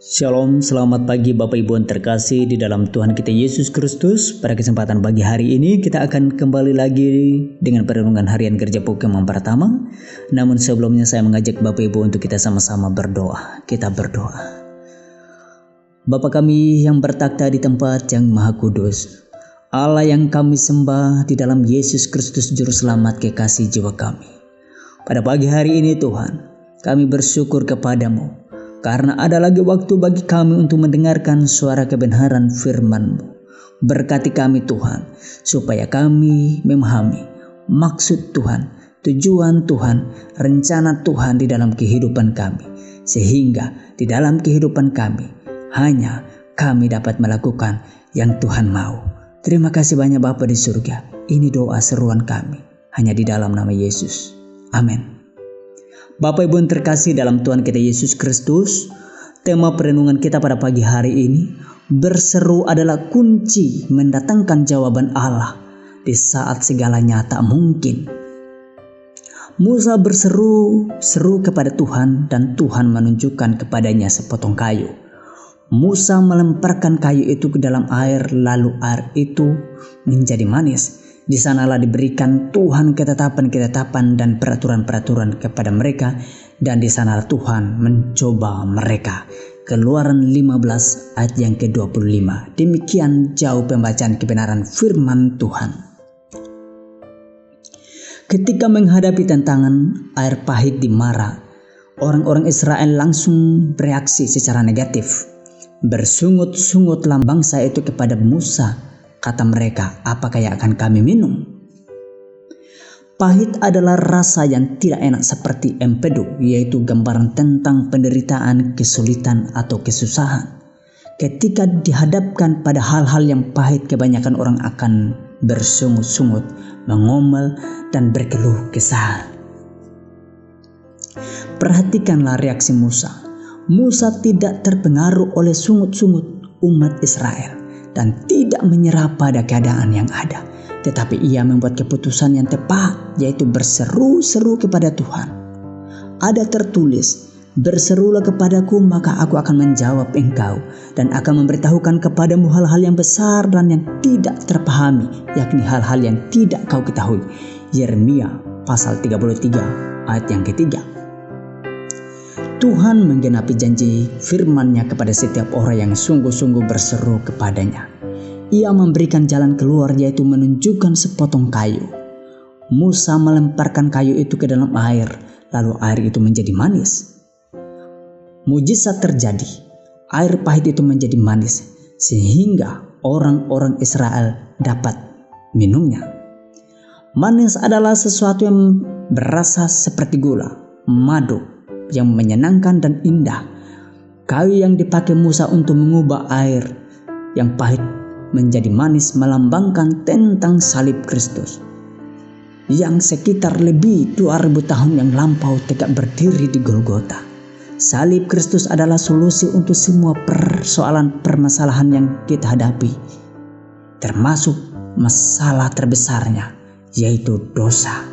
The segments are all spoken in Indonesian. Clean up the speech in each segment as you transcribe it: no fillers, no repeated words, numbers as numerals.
Shalom, selamat pagi Bapak Ibu yang terkasih di dalam Tuhan kita Yesus Kristus. Pada kesempatan pagi hari ini kita akan kembali lagi dengan perenungan harian kerja pokok yang pertama. Namun sebelumnya saya mengajak Bapak Ibu untuk kita sama-sama berdoa. Kita berdoa. Bapa kami yang bertakhta di tempat yang maha kudus, Allah yang kami sembah di dalam Yesus Kristus Juru Selamat kekasih jiwa kami. Pada pagi hari ini Tuhan, kami bersyukur kepadamu karena ada lagi waktu bagi kami untuk mendengarkan suara kebenaran firman-Mu. Berkati kami Tuhan, supaya kami memahami maksud Tuhan, tujuan Tuhan, rencana Tuhan di dalam kehidupan kami. Sehingga di dalam kehidupan kami, hanya kami dapat melakukan yang Tuhan mau. Terima kasih banyak Bapa di surga. Ini doa seruan kami, hanya di dalam nama Yesus. Amin. Bapak Ibu yang terkasih dalam Tuhan kita Yesus Kristus, tema perenungan kita pada pagi hari ini, berseru adalah kunci mendatangkan jawaban Allah di saat segalanya tak mungkin. Musa berseru kepada Tuhan dan Tuhan menunjukkan kepadanya sepotong kayu. Musa melemparkan kayu itu ke dalam air, lalu air itu menjadi manis. Di sanalah diberikan Tuhan ketetapan-ketetapan dan peraturan-peraturan kepada mereka, dan di sanalah Tuhan mencoba mereka. Keluaran 15 ayat yang ke-25. Demikian jauh pembacaan kebenaran firman Tuhan. Ketika menghadapi tantangan air pahit di Mara, orang-orang Israel langsung bereaksi secara negatif. Bersungut-sungutlah bangsa itu kepada Musa. Kata mereka, apakah yang akan kami minum? Pahit adalah rasa yang tidak enak seperti empedu, yaitu gambaran tentang penderitaan, kesulitan, atau kesusahan. Ketika dihadapkan pada hal-hal yang pahit, kebanyakan orang akan bersungut-sungut, mengomel, dan berkeluh kesah. Perhatikanlah reaksi Musa. Musa tidak terpengaruh oleh sungut-sungut umat Israel dan tidak menyerah pada keadaan yang ada, tetapi ia membuat keputusan yang tepat, yaitu berseru-seru kepada Tuhan. Ada tertulis, berserulah kepadaku maka aku akan menjawab engkau dan akan memberitahukan kepadamu hal-hal yang besar dan yang tidak terpahami, yakni hal-hal yang tidak kau ketahui. Yeremia pasal 33 ayat yang ketiga. Tuhan menggenapi janji firman-Nya kepada setiap orang yang sungguh-sungguh berseru kepadanya. Ia memberikan jalan keluar, yaitu menunjukkan sepotong kayu. Musa melemparkan kayu itu ke dalam air, lalu air itu menjadi manis. Mujizat terjadi, air pahit itu menjadi manis, sehingga orang-orang Israel dapat minumnya. Manis adalah sesuatu yang berasa seperti gula, madu, yang menyenangkan dan indah. Kayu yang dipakai Musa untuk mengubah air yang pahit menjadi manis melambangkan tentang salib Kristus yang sekitar lebih 2000 tahun yang lampau tegak berdiri di Golgota. Salib Kristus adalah solusi untuk semua permasalahan yang kita hadapi, termasuk masalah terbesarnya, yaitu dosa.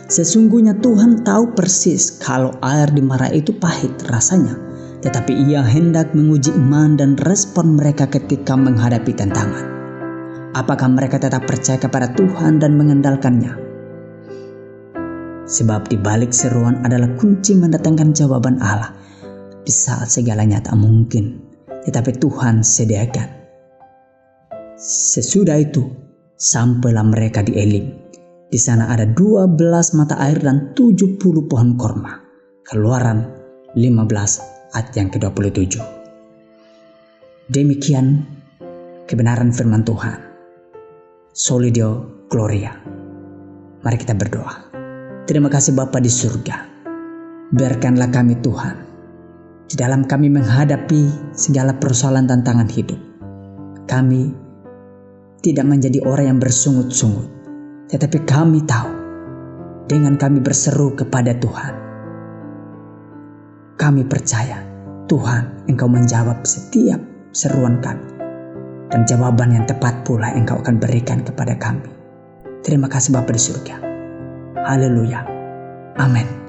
Sesungguhnya Tuhan tahu persis kalau air di Mara itu pahit rasanya, tetapi ia hendak menguji iman dan respon mereka ketika menghadapi tantangan. Apakah mereka tetap percaya kepada Tuhan dan mengandalkannya? Sebab di balik seruan adalah kunci mendatangkan jawaban Allah di saat segalanya tak mungkin, tetapi Tuhan sediakan. Sesudah itu, sampailah mereka di Elim. Di sana ada 12 mata air dan 70 pohon korma. Keluaran 15 ayat yang ke-27. Demikian kebenaran firman Tuhan. Soli Deo Gloria. Mari kita berdoa. Terima kasih Bapa di surga. Biarkanlah kami Tuhan, di dalam kami menghadapi segala persoalan tantangan hidup, kami tidak menjadi orang yang bersungut-sungut, tetapi kami tahu, dengan kami berseru kepada Tuhan, kami percaya Tuhan Engkau menjawab setiap seruan kami, dan jawaban yang tepat pula Engkau akan berikan kepada kami. Terima kasih Bapa di surga. Haleluya. Amin.